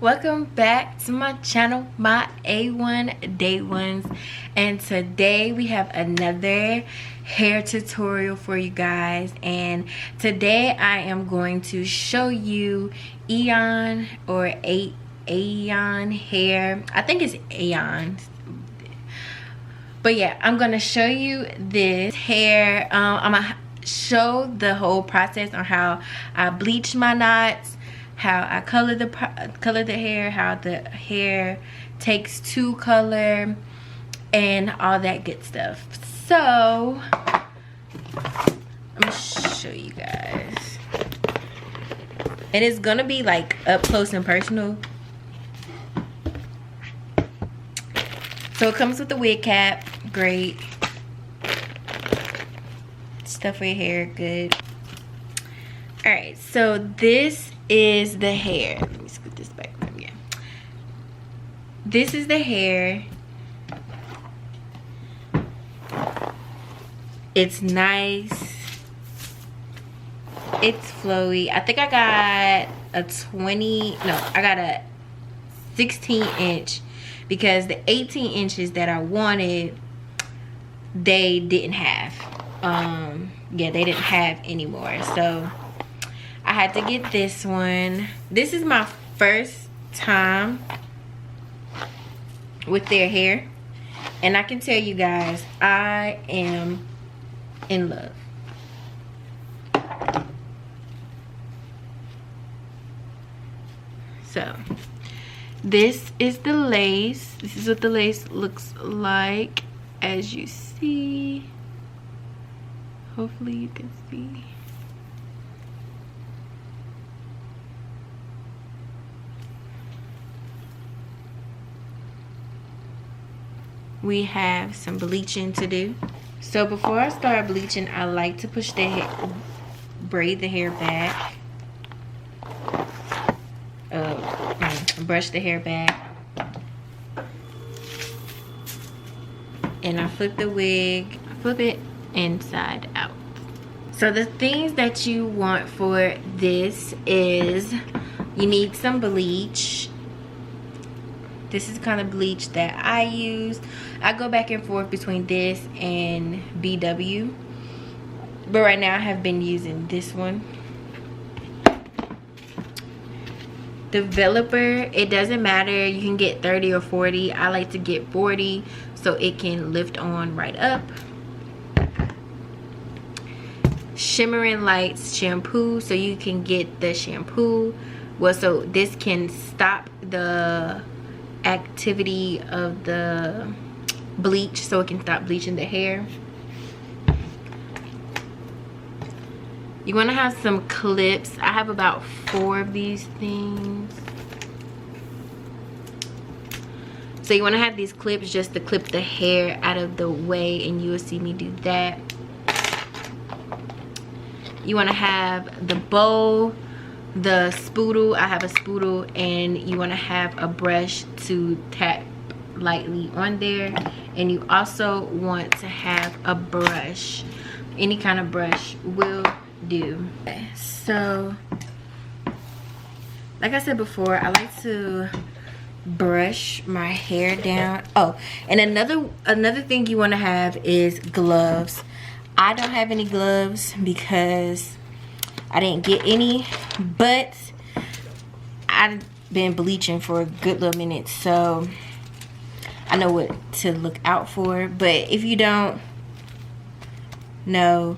Welcome back to my channel, my A1 Day Ones, and today we have another hair tutorial for you guys. And today I am going to show you Aeon or Aeon hair. I think it's Aeon, but yeah, I'm gonna show you this hair. I'm gonna show the whole process on how I bleach my knots, how I color the hair, how the hair takes to color, and all that good stuff. So I'm gonna show you guys, and it's gonna be like up close and personal. So it comes with the wig cap, great stuff for your hair, good. All right, so this is the hair. Let me scoot this back from you. This is the hair. It's nice. It's flowy. I think I got a 16 inch because the 18 inches that I wanted, they didn't have. Yeah, they didn't have anymore. So I had to get this one. This is my first time with their hair, and I can tell you guys, I am in love. So this is the lace. This is what the lace looks like, as you see. Hopefully you can see. We have some bleaching to do. So before I start bleaching, I like to push the hair, braid the hair back, brush the hair back, and I flip the wig, flip it inside out. So the things that you want for this is you need some bleach. This is the kind of bleach that I use. I go back and forth between this and BW, but right now I have been using this one. Developer, it doesn't matter, you can get 30 or 40. I like to get 40 so it can lift on right up. Shimmering Lights shampoo, so you can get the shampoo. Well, so this can stop the activity of the bleach, so it can stop bleaching the hair. You want to have some clips. I have about 4 of these things. So you want to have these clips just to clip the hair out of the way, and you will see me do that. You want to have the bowl, the spoodle. I have a spoodle, and you want to have a brush to tap lightly on there. And you also want to have a brush. Any kind of brush will do. Okay, so like I said before, I like to brush my hair down. Oh, and another thing you want to have is gloves. I don't have any gloves because I didn't get any, but I've been bleaching for a good little minute, so I know what to look out for. But if you don't know,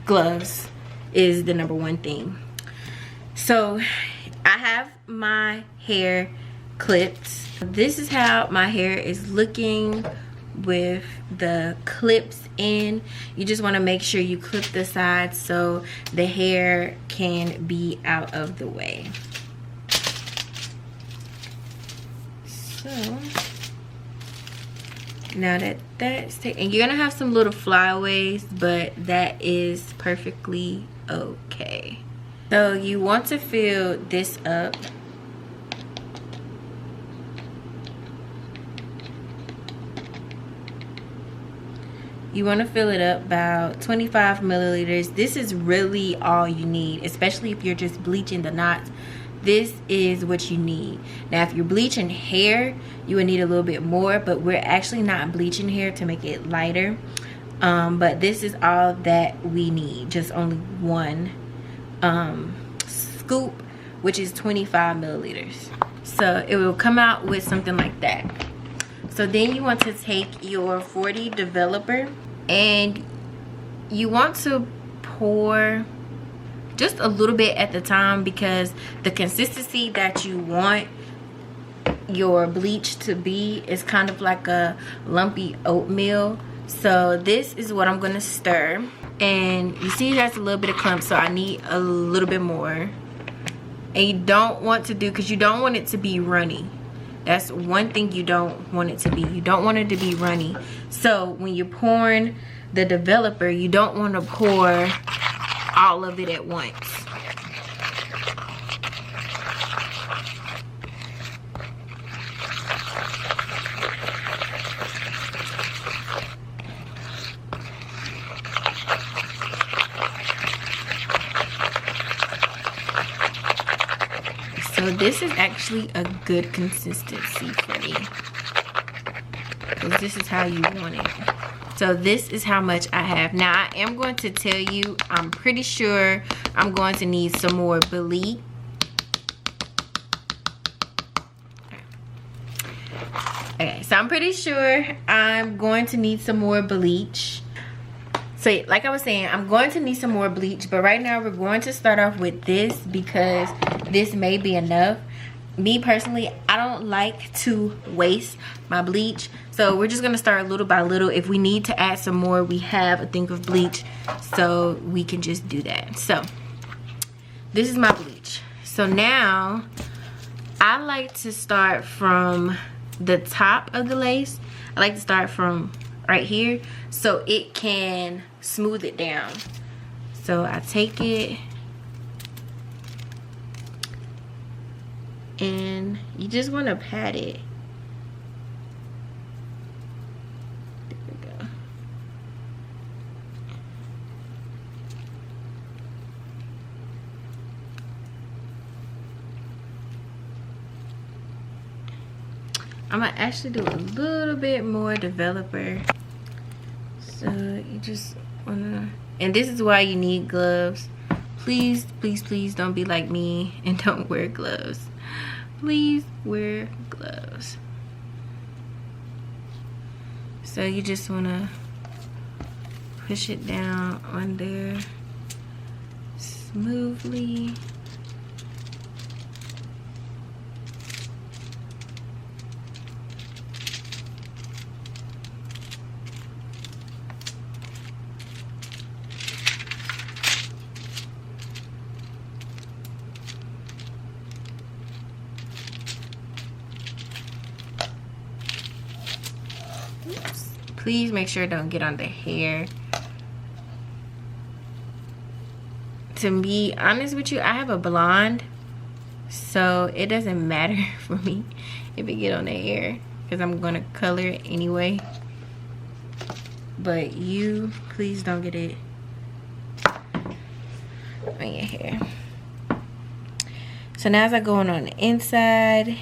gloves is the #1 thing. So I have my hair clipped. This is how my hair is looking with the clips in. You just want to make sure you clip the sides so the hair can be out of the way. So now that that's taken, and you're gonna have some little flyaways, but that is perfectly okay. So you want to fill this up. You want to fill it up about 25 milliliters. This is really all you need, especially if you're just bleaching the knots. This is what you need. Now if you're bleaching hair, you would need a little bit more, but we're actually not bleaching hair to make it lighter. But this is all that we need, just only one scoop, which is 25 milliliters. So it will come out with something like that. So then you want to take your 40 developer and you want to pour just a little bit at the time, because the consistency that you want your bleach to be is kind of like a lumpy oatmeal. So this is what I'm gonna stir, and you see there's a little bit of clumps, so I need a little bit more. And you don't want to do, because you don't want it to be runny. That's one thing you don't want it to be. You don't want it to be runny. So when you're pouring the developer, you don't want to pour all of it at once. So this is actually a good consistency for me, because this is how you want it. So this is how much I have. Now I am going to tell you, I'm pretty sure I'm going to need some more bleach. Okay, so I'm pretty sure I'm going to need some more bleach. So like I was saying, I'm going to need some more bleach, but right now we're going to start off with this because this may be enough. Me personally, I don't like to waste my bleach, so we're just gonna start little by little. If we need to add some more, we have a thing of bleach, so we can just do that. So this is my bleach. So now I like to start from the top of the lace. I like to start from right here so it can smooth it down. So I take it and you just want to pat it. There we go. I'm gonna actually do a little bit more developer. So you just wanna, and this is why you need gloves. Please, please, please don't be like me and don't wear gloves. Please wear gloves. So you just wanna push it down on there smoothly. Please make sure it don't get on the hair. To be honest with you, I have a blonde, so it doesn't matter for me if it get on the hair, because I'm gonna color it anyway. But you, please don't get it on your hair. So now as I go on the inside,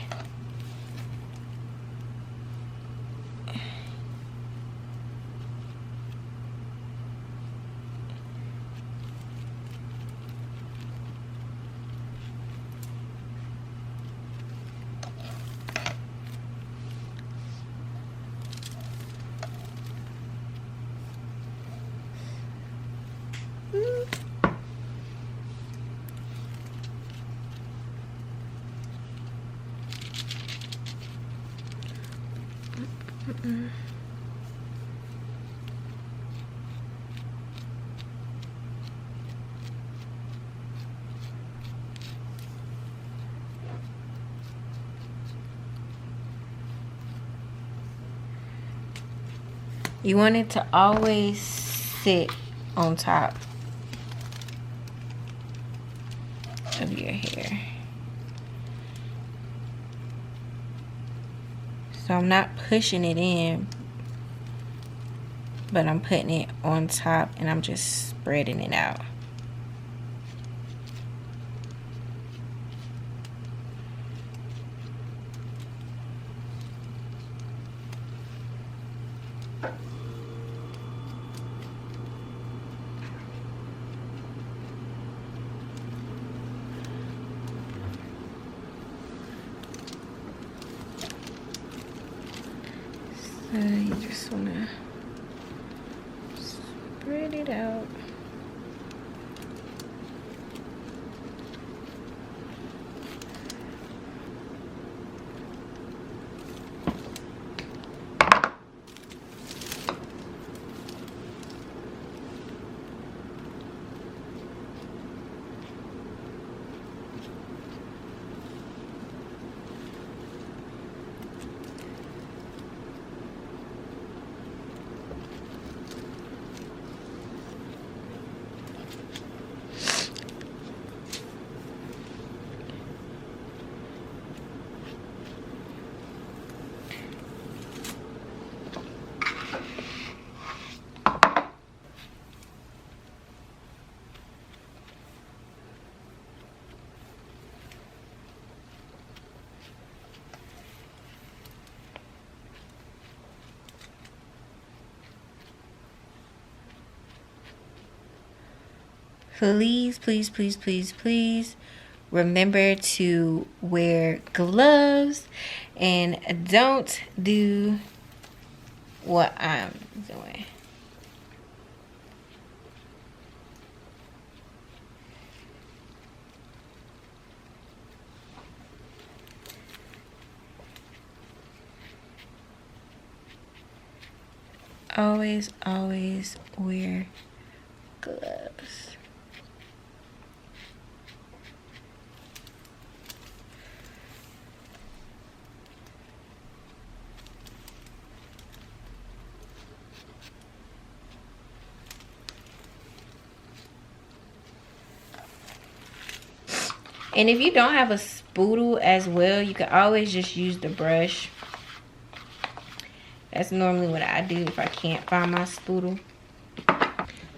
you want it to always sit on top of your hair. So I'm not pushing it in, but I'm putting it on top and I'm just spreading it out. So you just want to spread it out. Please, please, please, please, please remember to wear gloves and don't do what I'm doing. Always, always wear gloves. And if you don't have a spoodle as well, you can always just use the brush. That's normally what I do if I can't find my spoodle.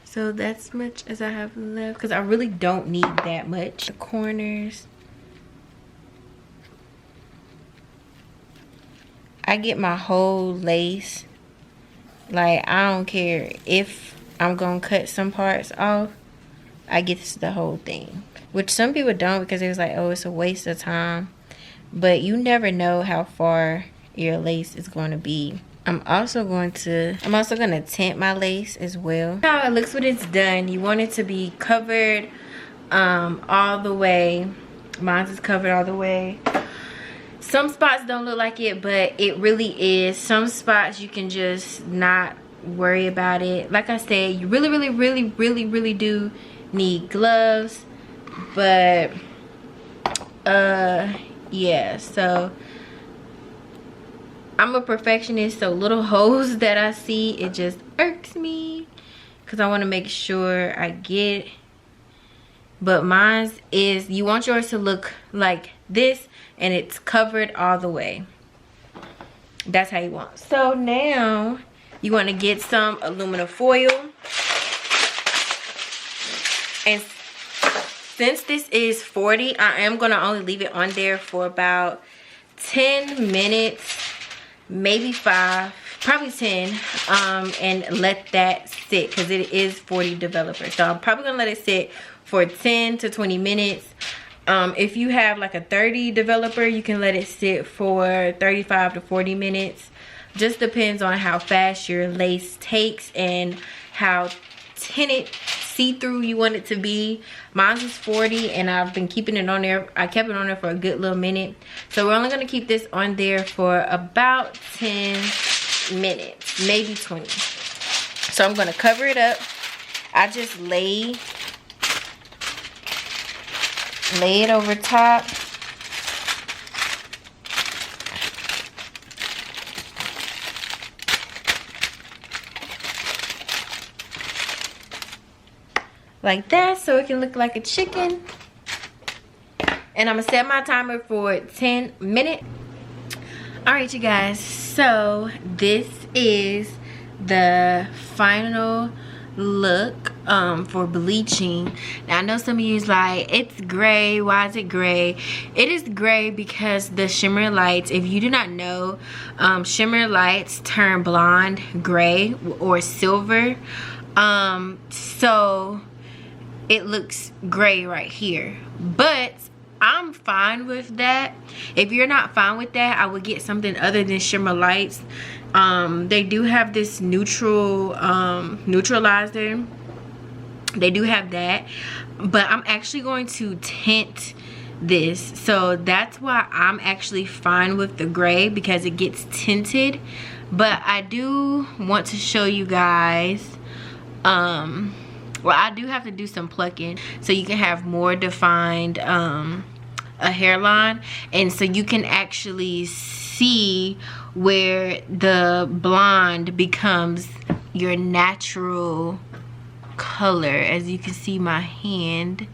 So that's much as I have left, because I really don't need that much. The corners. I get my whole lace. Like, I don't care if I'm gonna cut some parts off. I get the whole thing. Which some people don't, because it was like, oh, it's a waste of time. But you never know how far your lace is going to be. I'm also gonna tint my lace as well. How it looks when it's done. You want it to be covered all the way. Mine is covered all the way. Some spots don't look like it, but it really is. Some spots you can just not worry about it. Like I said, you really, really, really, really, really do need gloves. But yeah, so I'm a perfectionist, so little holes that I see, it just irks me because I want to make sure I get. But mine is, you want yours to look like this and it's covered all the way. That's how you want. So now you want to get some aluminum foil, and since this is 40, I am going to only leave it on there for about 10 minutes, maybe 5, probably 10, and let that sit because it is 40 developer. So I'm probably going to let it sit for 10 to 20 minutes. If you have like a 30 developer, you can let it sit for 35 to 40 minutes. Just depends on how fast your lace takes and how tinted see-through you want it to be. Mine is 40 and I've been keeping it on there. I kept it on there for a good little minute. So we're only going to keep this on there for about 10 minutes, maybe 20. So I'm going to cover it up. I just lay it over top. Like that, so it can look like a chicken. And I'm gonna set my timer for 10 minutes. All right, you guys, so this is the final look for bleaching. Now I know some of you's like, it's gray, why is it gray? It is gray because the shimmer lights, if you do not know, shimmer lights turn blonde, gray, or silver, so it looks gray right here. But I'm fine with that. If you're not fine with that, I would get something other than shimmer lights. They do have this neutralizer. They do have that, but I'm actually going to tint this, so that's why I'm actually fine with the gray, because it gets tinted. But I do want to show you guys, well, I do have to do some plucking so you can have more defined a hairline, and so you can actually see where the blonde becomes your natural color. As you can see my hand,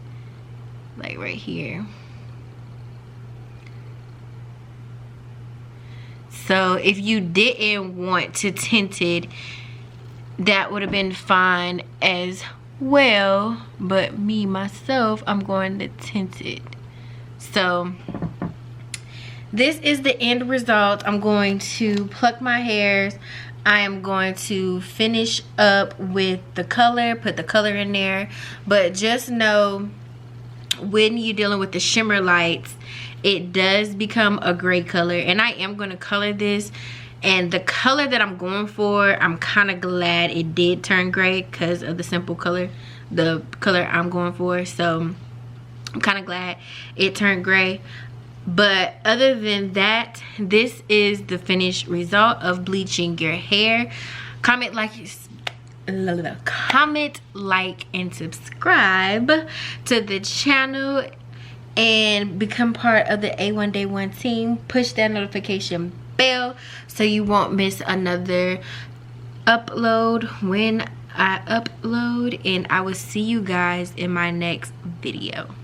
like right here. So if you didn't want to tint it, that would have been fine as well, but me myself, I'm going to tint it. So this is the end result. I'm going to pluck my hairs. I am going to finish up with the color, put the color in there. But just know, when you're dealing with the shimmer lights, it does become a gray color. And I am going to color this. And the color that I'm going for, I'm kind of glad it did turn gray because of the simple color, the color I'm going for. So I'm kind of glad it turned gray. But other than that, this is the finished result of bleaching your hair. Comment, like, and subscribe to the channel and become part of the A1 Day 1 team. Push that notification bell so you won't miss another upload when I upload, and I will see you guys in my next video.